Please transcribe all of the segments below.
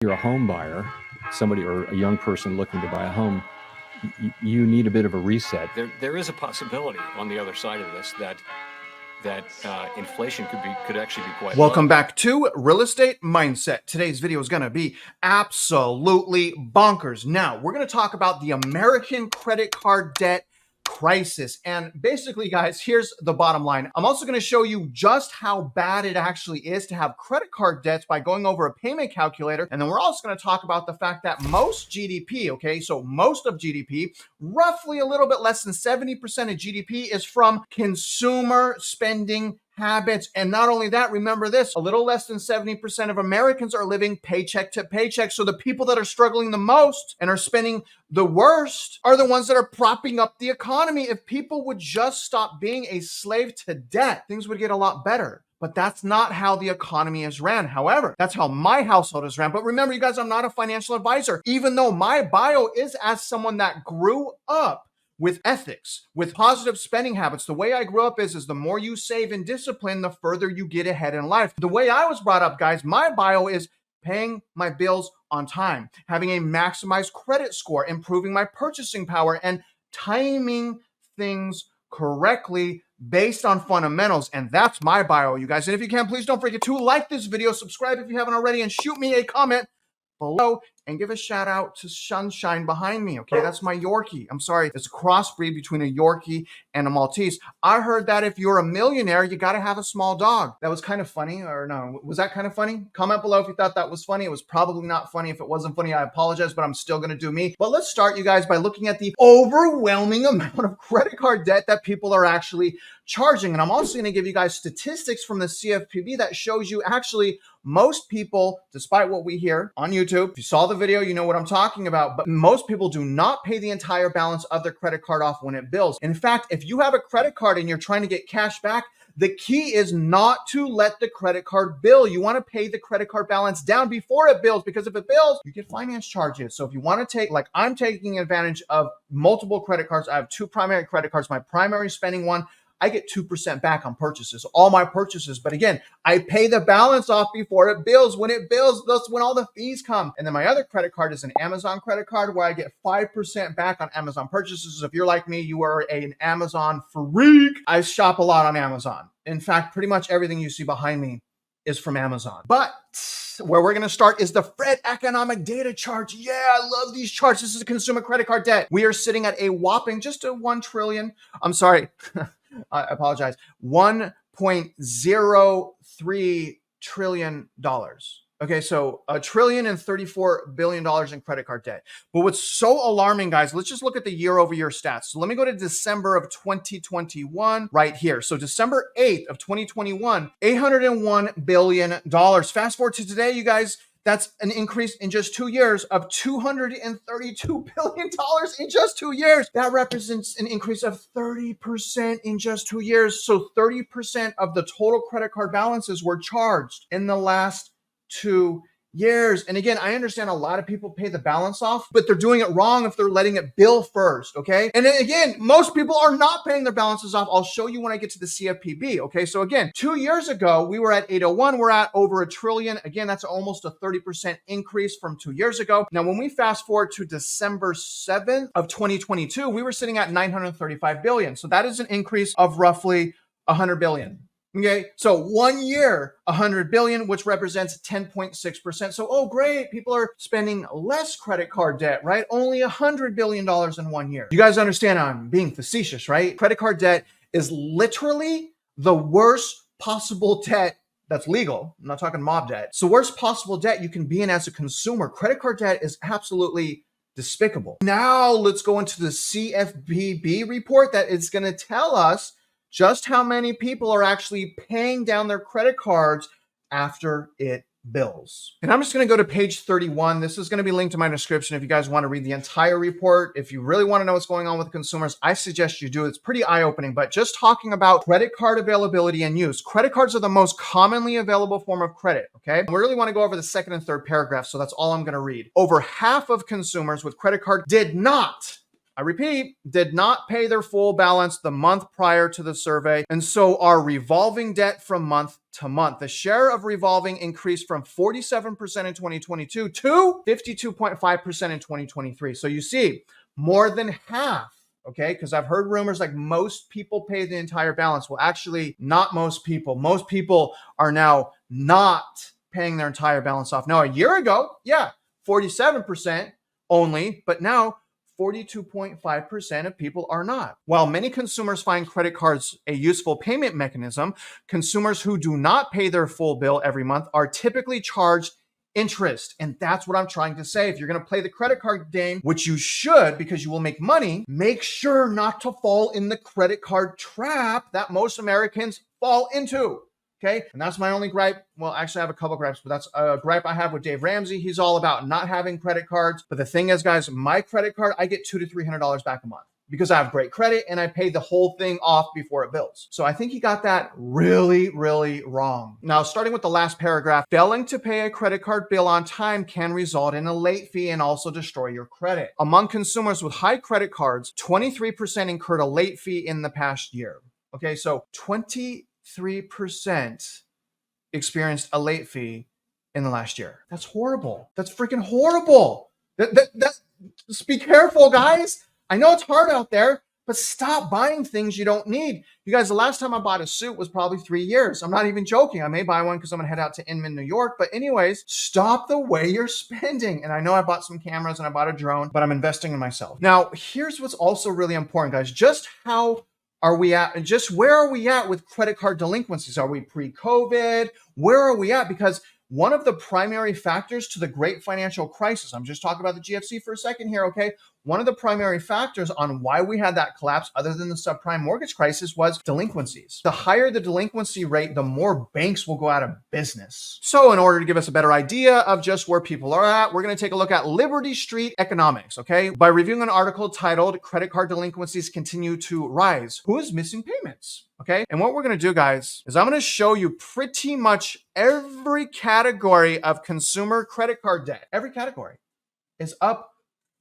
you're a home buyer, somebody or a young person looking to buy a home, you need a bit of a reset. There is a possibility on the other side of this that inflation could actually be quite Welcome low. back to Real Estate Mindset. Today's video is going to be absolutely bonkers. Now, we're going to talk about the American credit card debt crisis. And basically, guys, here's the bottom line. I'm also going to show you just how bad it actually is to have credit card debts by going over a payment calculator. And then we're also going to talk about the fact that most GDP, okay, so most of GDP, roughly a little bit less than 70% of GDP is from consumer spending habits. And not only that, remember this, a little less than 70% of Americans are living paycheck to paycheck. So the people that are struggling the most and are spending the worst are the ones that are propping up the economy. If people would just stop being a slave to debt, things would get a lot better. But that's not how the economy is ran. However, that's how my household is ran. But remember, you guys, I'm not a financial advisor, even though my bio is as someone that grew up with ethics, with positive spending habits. The way I grew up is the more you save and discipline, the further you get ahead in life. The way I was brought up, guys, my bio is paying my bills on time, having a maximized credit score, improving my purchasing power, and timing things correctly based on fundamentals. And that's my bio, you guys. And if you can, please don't forget to like this video, subscribe if you haven't already, and shoot me a comment below and give a shout out to Sunshine behind me. Okay, that's my Yorkie. I'm sorry, it's a crossbreed between a Yorkie and a Maltese. I heard that if you're a millionaire, you got to have a small dog. That was kind of funny, or no? Was that kind of funny? Comment below if you thought that was funny. It was probably not funny. If it wasn't funny, I apologize, but I'm still going to do me. But let's start, you guys, by looking at the overwhelming amount of credit card debt that people are actually charging. And I'm also going to give you guys statistics from the CFPB that shows you actually most people, despite what we hear on YouTube, if you saw the video, you know what I'm talking about, but most people do not pay the entire balance of their credit card off when it bills. In fact, if you have a credit card and you're trying to get cash back, the key is not to let the credit card bill. You want to pay the credit card balance down before it bills, because if it bills, you get finance charges. So if you want to take, like I'm taking advantage of multiple credit cards. I have two primary credit cards. My primary spending one, I get 2% back on purchases, all my purchases. But again, I pay the balance off before it bills. When it bills, that's when all the fees come. And then my other credit card is an Amazon credit card where I get 5% back on Amazon purchases. If you're like me, you are an Amazon freak. I shop a lot on Amazon. In fact, pretty much everything you see behind me is from Amazon. But where we're going to start is the Fed economic data charts. Yeah, I love these charts. This is a consumer credit card debt. We are sitting at a whopping just a 1 trillion. I'm sorry. I apologize. $1.03 trillion. Okay, so $1.034 trillion in credit card debt. But what's so alarming, guys, let's just look at the year-over-year stats. So let me go to December of 2021 right here. So December 8th of 2021, $801 billion. Fast forward to today, you guys, that's an increase in just 2 years of $232 billion in just 2 years. That represents an increase of 30% in just 2 years. So 30% of the total credit card balances were charged in the last 2 years. And again, I understand a lot of people pay the balance off, but they're doing it wrong if they're letting it bill first, okay? And again, most people are not paying their balances off. I'll show you when I get to the CFPB, okay? So again, 2 years ago, we were at 801, we're at over $1 trillion. Again, that's almost a 30% increase from 2 years ago. Now, when we fast forward to December 7th of 2022, we were sitting at 935 billion. So that is an increase of roughly 100 billion. Okay, so 1 year, 100 billion, which represents 10.6%. So, oh, great, people are spending less credit card debt, right? Only $100 billion in 1 year. You guys understand I'm being facetious, right? Credit card debt is literally the worst possible debt that's legal. I'm not talking mob debt. It's the worst possible debt you can be in as a consumer. Credit card debt is absolutely despicable. Now let's go into the CFPB report that is going to tell us just how many people are actually paying down their credit cards after it bills. And I'm just going to go to page 31. This is going to be linked to my description if you guys want to read the entire report. If you really want to know what's going on with consumers, I suggest you do. It's pretty eye-opening, but just talking about credit card availability and use. Credit cards are the most commonly available form of credit, okay? We really want to go over the second and third paragraph, so that's all I'm going to read. Over half of consumers with credit card did not I repeat, did not pay their full balance the month prior to the survey, and so are revolving debt from month to month. The share of revolving increased from 47% in 2022 to 52.5% in 2023. So you see, more than half. Okay, because I've heard rumors like most people pay the entire balance. Well, actually, not most people. Most people are now not paying their entire balance off. Now, a year ago, yeah, 47% only, but now 42.5% of people are not. While many consumers find credit cards a useful payment mechanism, consumers who do not pay their full bill every month are typically charged interest. And that's what I'm trying to say. If you're going to play the credit card game, which you should because you will make money, make sure not to fall in the credit card trap that most Americans fall into. Okay. And that's my only gripe. Well, actually, I have a couple gripes, but that's a gripe I have with Dave Ramsey. He's all about not having credit cards. But the thing is, guys, my credit card, I get $200 to $300 back a month because I have great credit and I pay the whole thing off before it bills. So I think he got that really, really wrong. Now, starting with the last paragraph, failing to pay a credit card bill on time can result in a late fee and also destroy your credit. Among consumers with high credit cards, 23% incurred a late fee in the past year. Okay, so 23% experienced a late fee in the last year. That's horrible. That's freaking horrible. Just be careful, guys. I know it's hard out there, but stop buying things you don't need. You guys, the last time I bought a suit was probably 3 years. I'm not even joking. I may buy one because I'm gonna head out to Inman, New York. But anyways, stop the way you're spending. And I know I bought some cameras and I bought a drone, but I'm investing in myself. Now, here's what's also really important, guys. Just how are we at? And just where are we at with credit card delinquencies? Are we pre-COVID? Where are we at? Because one of the primary factors to the great financial crisis, I'm just talking about the GFC for a second here, okay? One of the primary factors on why we had that collapse, other than the subprime mortgage crisis, was delinquencies. The higher the delinquency rate, the more banks will go out of business. So in order to give us a better idea of just where people are at, we're going to take a look at Liberty Street Economics, okay? By reviewing an article titled, Credit Card Delinquencies Continue to Rise. Who is missing payments? Okay. And what we're going to do, guys, is I'm going to show you pretty much every category of consumer credit card debt. Every category is up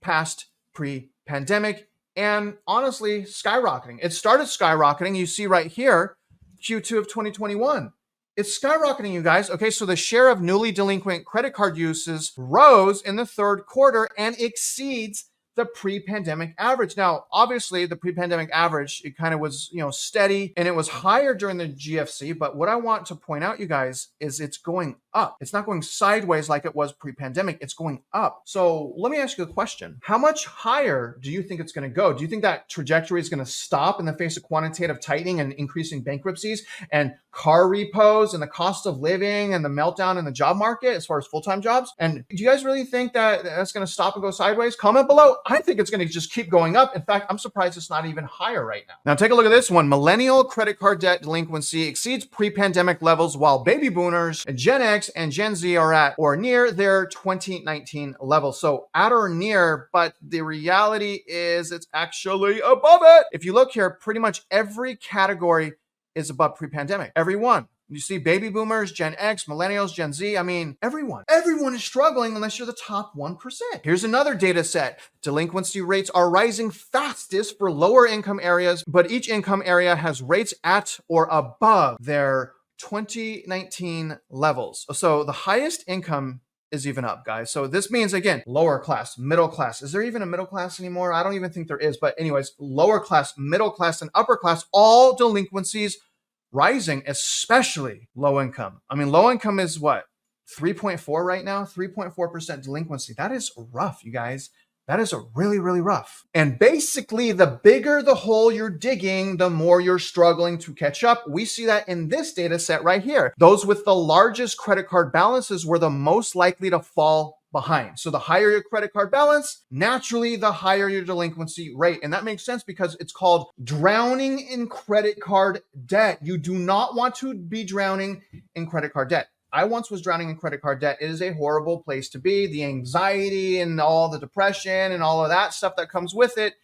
past pre-pandemic and honestly skyrocketing. It started skyrocketing. You see right here, Q2 of 2021. It's skyrocketing, you guys. Okay, so the share of newly delinquent credit card uses rose in the third quarter and exceeds the pre-pandemic average. Now, obviously, the pre-pandemic average, it kind of was, steady and it was higher during the GFC. But what I want to point out, you guys, is it's going up. It's not going sideways like it was pre-pandemic. It's going up. So let me ask you a question. How much higher do you think it's going to go? Do you think that trajectory is going to stop in the face of quantitative tightening and increasing bankruptcies and car repos and the cost of living and the meltdown in the job market as far as full-time jobs? And do you guys really think that that's going to stop and go sideways? Comment below. I think it's going to just keep going up. In fact, I'm surprised it's not even higher right now. Now take a look at this one. Millennial credit card debt delinquency exceeds pre-pandemic levels while baby boomers, Gen X, and Gen Z are at or near their 2019 levels. So at or near, but the reality is it's actually above it. If you look here, pretty much every category is above pre-pandemic. Every one. You see baby boomers, Gen X, millennials, Gen Z. I mean, everyone is struggling unless you're the top 1%. Here's another data set. Delinquency rates are rising fastest for lower income areas, but each income area has rates at or above their 2019 levels. So the highest income is even up, guys. So this means, again, lower class, middle class. Is there even a middle class anymore? I don't even think there is. But anyways, lower class, middle class, and upper class, all delinquencies rising, especially low income. I mean, low income is what? 3.4 right now, 3.4% delinquency. That is rough, you guys. That is really, really rough. And basically, the bigger the hole you're digging, the more you're struggling to catch up. We see that in this data set right here. Those with the largest credit card balances were the most likely to fall behind. So the higher your credit card balance, naturally, the higher your delinquency rate. And that makes sense because it's called drowning in credit card debt. You do not want to be drowning in credit card debt. I once was drowning in credit card debt. It is a horrible place to be. The anxiety and all the depression and all of that stuff that comes with it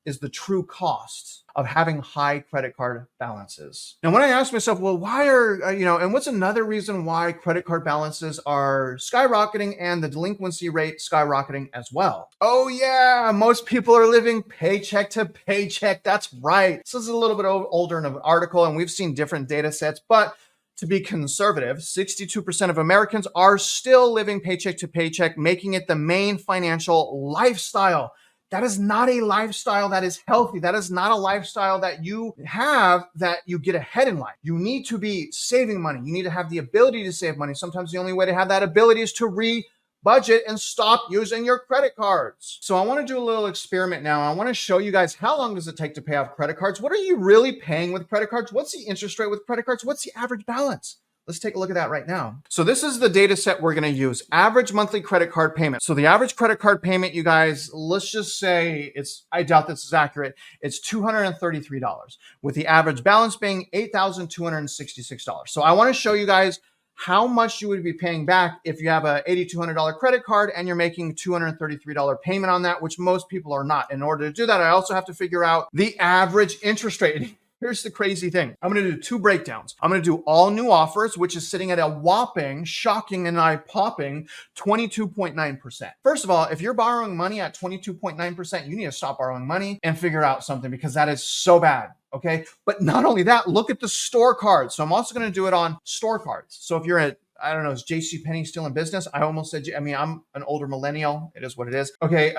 is the true cost of having high credit card balances. Now, when I ask myself, well, why are, and what's another reason why credit card balances are skyrocketing and the delinquency rate skyrocketing as well? Oh yeah, most people are living paycheck to paycheck. That's right. This is a little bit older in an article, and we've seen different data sets, but to be conservative, 62% of Americans are still living paycheck to paycheck, making it the main financial lifestyle. That is not a lifestyle that is healthy. That is not a lifestyle that you have that you get ahead in life. You need to be saving money. You need to have the ability to save money. Sometimes the only way to have that ability is to budget and stop using your credit cards. So I want to do a little experiment now. I want to show you guys how long does it take to pay off credit cards? What are you really paying with credit cards? What's the interest rate with credit cards? What's the average balance? Let's take a look at that right now. So this is the data set we're going to use. Average monthly credit card payment. So the average credit card payment, you guys, let's just say I doubt this is accurate. It's $233 with the average balance being $8,266. So I want to show you guys how much you would be paying back if you have a $8,200 credit card and you're making $233 payment on that, which most people are not. In order to do that, I also have to figure out the average interest rate. Here's the crazy thing. I'm going to do 2 breakdowns. I'm going to do all new offers, which is sitting at a whopping, shocking and eye-popping 22.9%. First of all, if you're borrowing money at 22.9%, you need to stop borrowing money and figure out something because that is so bad. Okay. But not only that, look at the store cards. So I'm also going to do it on store cards. So if you're at, I don't know, is JCPenney still in business? I almost said, I'm an older millennial. It is what it is. Okay.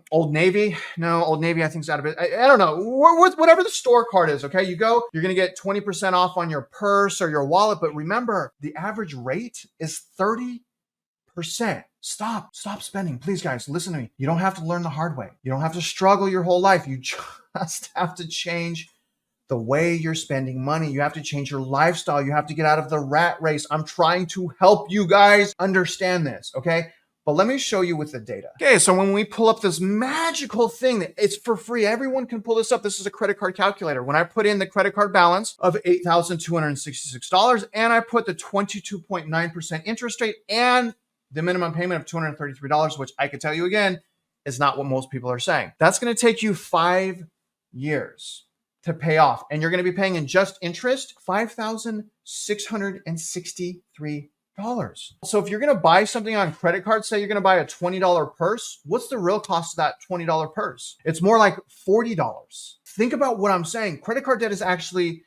Old Navy. No, Old Navy, I think is out of it. I don't know. Whatever the store card is. Okay. You go, you're going to get 20% off on your purse or your wallet. But remember, the average rate is 30%. Stop spending. Please, guys, listen to me. You don't have to learn the hard way. You don't have to struggle your whole life. You just have to change the way you're spending money. You have to change your lifestyle. You have to get out of the rat race. I'm trying to help you guys understand this, okay? But let me show you with the data. Okay, so when we pull up this magical thing, that it's for free. Everyone can pull this up. This is a credit card calculator. When I put in the credit card balance of $8,266 and I put the 22.9% interest rate and the minimum payment of $233, which I can tell you again, is not what most people are saying. That's going to take you 5 years to pay off. And you're going to be paying in just interest $5,663. So if you're going to buy something on credit card, say you're going to buy a $20 purse, what's the real cost of that $20 purse? It's more like $40. Think about what I'm saying. Credit card debt is actually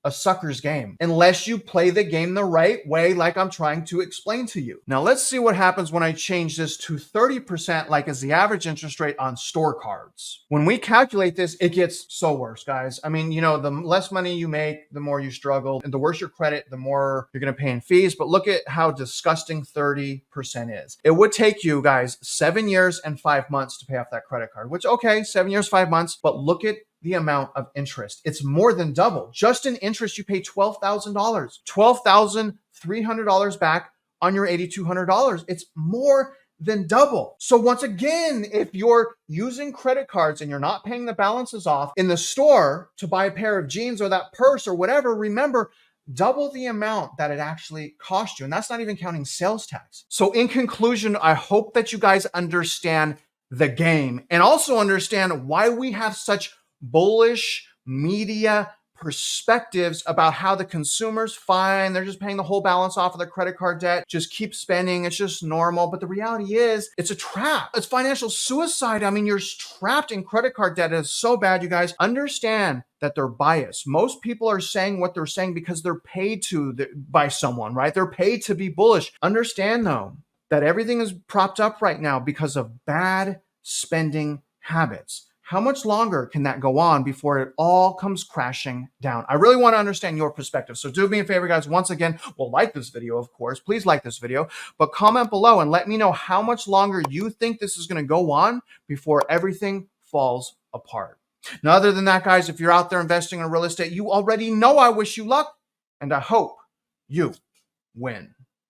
a sucker's game unless you play the game the right way, like I'm trying to explain to you. Now let's see what happens when I change this to 30%, like is the average interest rate on store cards. When we calculate this, it gets so worse, guys. I mean, the less money you make, the more you struggle, and the worse your credit, the more you're going to pay in fees. But look at how disgusting 30% is. It would take you guys 7 years and 5 months to pay off that credit card, which, okay, 7 years, 5 months, but look at the amount of interest. It's more than double. Just in interest, you pay $12,000, $12,300 back on your $8,200. It's more than double. So once again, if you're using credit cards and you're not paying the balances off in the store to buy a pair of jeans or that purse or whatever, remember, double the amount that it actually cost you. And that's not even counting sales tax. So in conclusion, I hope that you guys understand the game and also understand why we have such bullish media perspectives about how the consumer's fine. They're just paying the whole balance off of their credit card debt. Just keep spending. It's just normal. But the reality is it's a trap. It's financial suicide. I mean, you're trapped in credit card debt. It is so bad. You guys understand that they're biased. Most people are saying what they're saying because they're paid by someone, right? They're paid to be bullish. Understand though, that everything is propped up right now because of bad spending habits. How much longer can that go on before it all comes crashing down? I really want to understand your perspective. So do me a favor, guys. Once again, like this video, of course. Please like this video, but comment below and let me know how much longer you think this is going to go on before everything falls apart. Now, other than that, guys, if you're out there investing in real estate, you already know I wish you luck and I hope you win.